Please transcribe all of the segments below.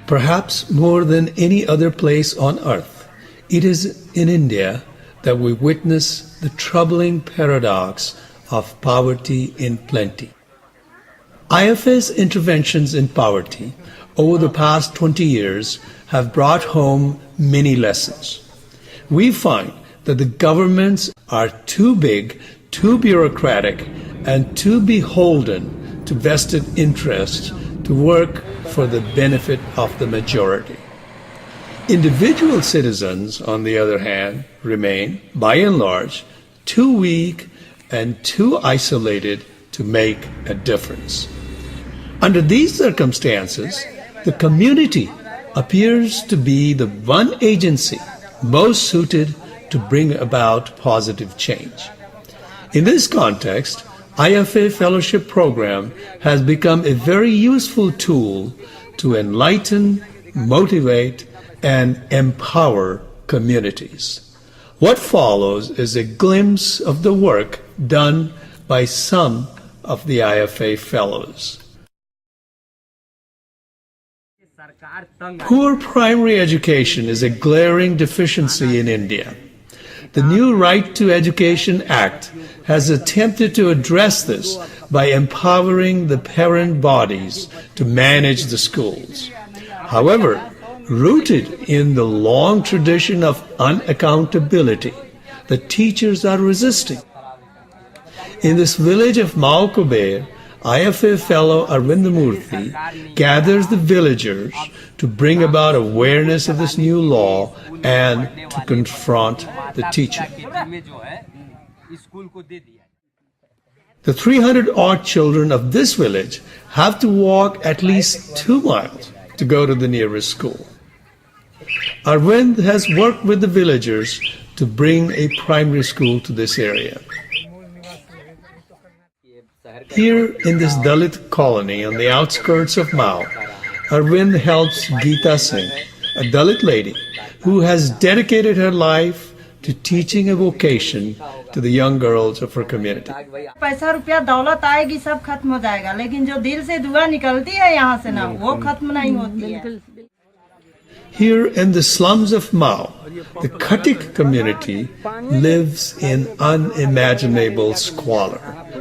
Perhaps more than any other place on earth, it is in India that we witness the troubling paradox of poverty in plenty. IFA's interventions in poverty over the past 20 years have brought home many lessons. We find that the governments are too big, too bureaucratic, and too beholden to vested interests to work for the benefit of the majority. Individual citizens, on the other hand, remain, by and large, too weak and too isolated to make a difference. Under these circumstances, the community appears to be the one agency most suited to bring about positive change. In this context, IFA Fellowship Program has become a very useful tool to enlighten, motivate, and empower communities. What follows is a glimpse of the work done by some of the IFA Fellows. Poor primary education is a glaring deficiency in India. The new Right to Education Act has attempted to address this by empowering the parent bodies to manage the schools. However, rooted in the long tradition of unaccountability, the teachers are resisting. In this village of Maukuber, IFA fellow Arvindamurthy gathers the villagers to bring about awareness of this new law and to confront the teacher. The 300-odd children of this village have to walk at least 2 miles to go to the nearest school. Arvind has worked with the villagers to bring a primary school to this area. Here in this Dalit colony on the outskirts of Mao, Arvind helps Geeta Singh, a Dalit lady who has dedicated her life to teaching a vocation to the young girls of her community. पैसा रुपया दौलत आएगी सब खत्म हो जाएगा, लेकिन जो दिल से दुआ निकलती है यहाँ से ना वो खत्म नहीं होती है. Here in the slums of Mao, the Khatik community lives in unimaginable squalor.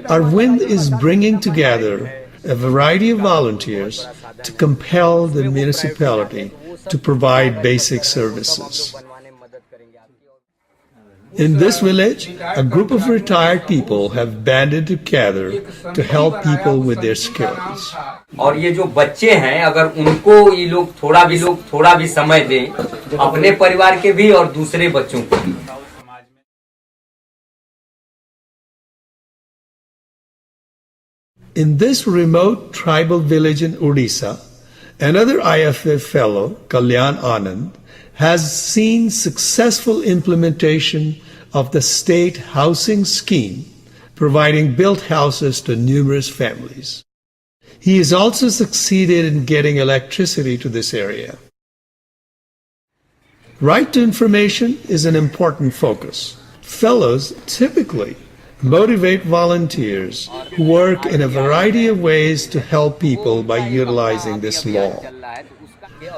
Arvind is bringing together a variety of volunteers to compel the municipality to provide basic services. In this village, a group of retired people have banded together to help people with their skills. और ये जो बच्चे हैं, अगर उनको ये लोग थोड़ा भी समय दें, अपने परिवार के भी और दूसरे बच्चों को भी. In this remote tribal village in Odisha, another IFA fellow, Kalyan Anand, has seen successful implementation of the state housing scheme, providing built houses to numerous families. He has also succeeded in getting electricity to this area. Right to information is an important focus. Fellows typically motivate volunteers who work in a variety of ways to help people by utilizing this law.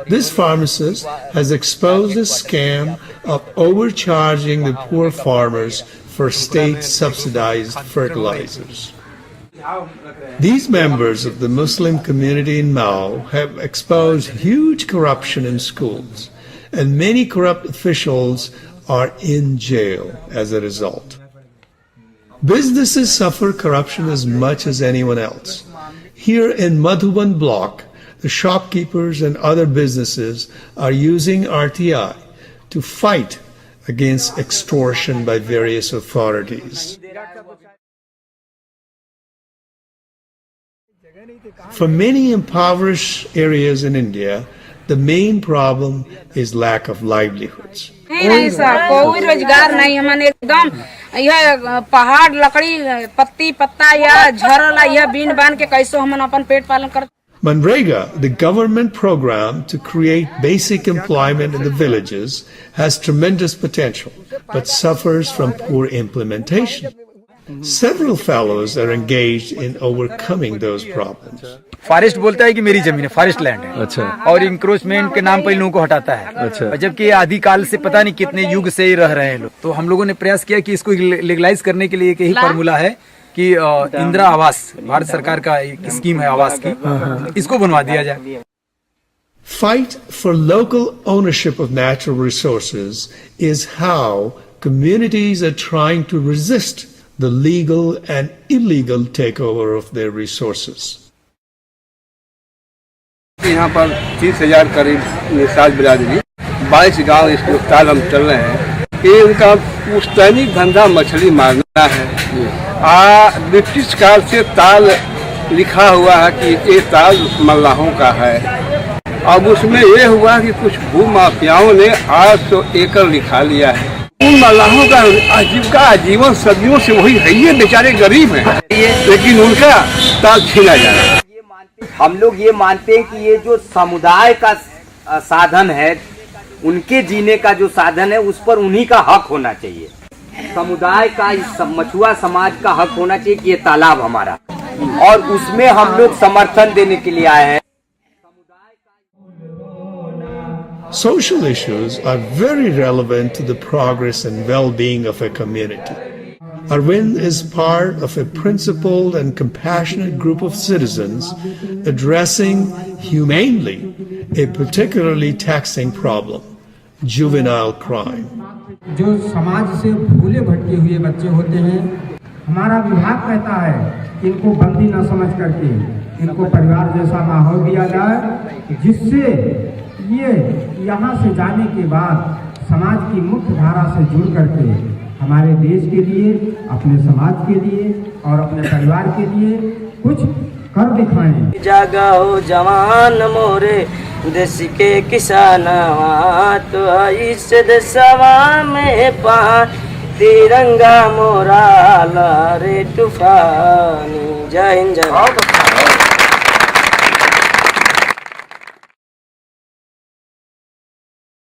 This pharmacist has exposed a scam of overcharging the poor farmers for state-subsidized fertilizers. These members of the Muslim community in Mao have exposed huge corruption in schools, and many corrupt officials are in jail as a result. Businesses suffer corruption as much as anyone else. Here in Madhuban block, the shopkeepers and other businesses are using RTI to fight against extortion by various authorities. For many impoverished areas in India, the main problem is lack of livelihoods. नहीं sir, कोई रोजगार नहीं. हमारे एकदम यह पहाड़ लकड़ी पत्ती पत्ता या झरला यह बीन बान के कैसे हम अपन पेट पालन करते. Manrega, the government program to create basic employment in the villages, has tremendous potential, but suffers from poor implementation. Several fellows are engaged in overcoming those problems. Forest बोलता है कि मेरी जमीन है, फॉरेस्ट लैंड है। अच्छा। और इंक्रोचमेंट के नाम पर इन लोगों को हटाता है। अच्छा। जबकि आदिकाल से पता नहीं कितने युग से ही रह रहे हैं लोग। तो हम लोगों ने प्रयास किया कि इसको लीगलाइज करने के लिए एक यही फार्मूला है कि इंदिरा आवास, भारत सरकार का एक स्कीम है आवास की, इसको बनवा दिया जाए। Fight for local ownership of natural resources is how communities are trying to resist the legal and illegal takeover of their resources. यहाँ पर 30,000 करीब निषाद बिरादरी 22 गांव इस गिरफ्तार हम चल रहे हैं कि उनका पुश्तैनी धंधा मछली मारना है। ब्रिटिश काल से ताल लिखा हुआ है कि ये ताल मल्लाहों का है। अब उसमें ये हुआ कि कुछ भूमाफियाओं ने 800 एकड़ लिखा लिया है। उन मल्लाहों का आजीविका आजीवन सदियों से वही है, ये बेचारे गरीब हैं, लेकिन उनका ताल छीना जा रहा है। हम लोग ये मानते हैं कि ये जो समुदाय का साधन है, उनके जीने का जो साधन है, उस पर उन्हीं का हक होना चाहिए। समुदाय का, इस मछुआ समाज का हक होना चाहिए कि ये तालाब हमारा, और उसमें हम लोग समर्थन देने के लिए आए हैं। Social issues are very relevant to the progress and well-being of a community. Arvind is part of a principled and compassionate group of citizens addressing humanely a particularly taxing problem, juvenile crime. जो समाज से भूले भटके हुए बच्चे होते हैं, हमारा विभाग कहता है कि इनको बंदी न समझ करके इनको परिवार जैसा माहौल दिया जाए, जिससे ये यहाँ से जाने के बाद समाज की मुख्य धारा से जुड़ करके हमारे देश के लिए, अपने समाज के लिए और अपने परिवार के लिए कुछ कर दिखाएं। जागो जवान मोरे देश के किसानवा, तो इस देशवा में पा तिरंगा मोरा लहरे तूफानी। जय हिंद, जय भारत।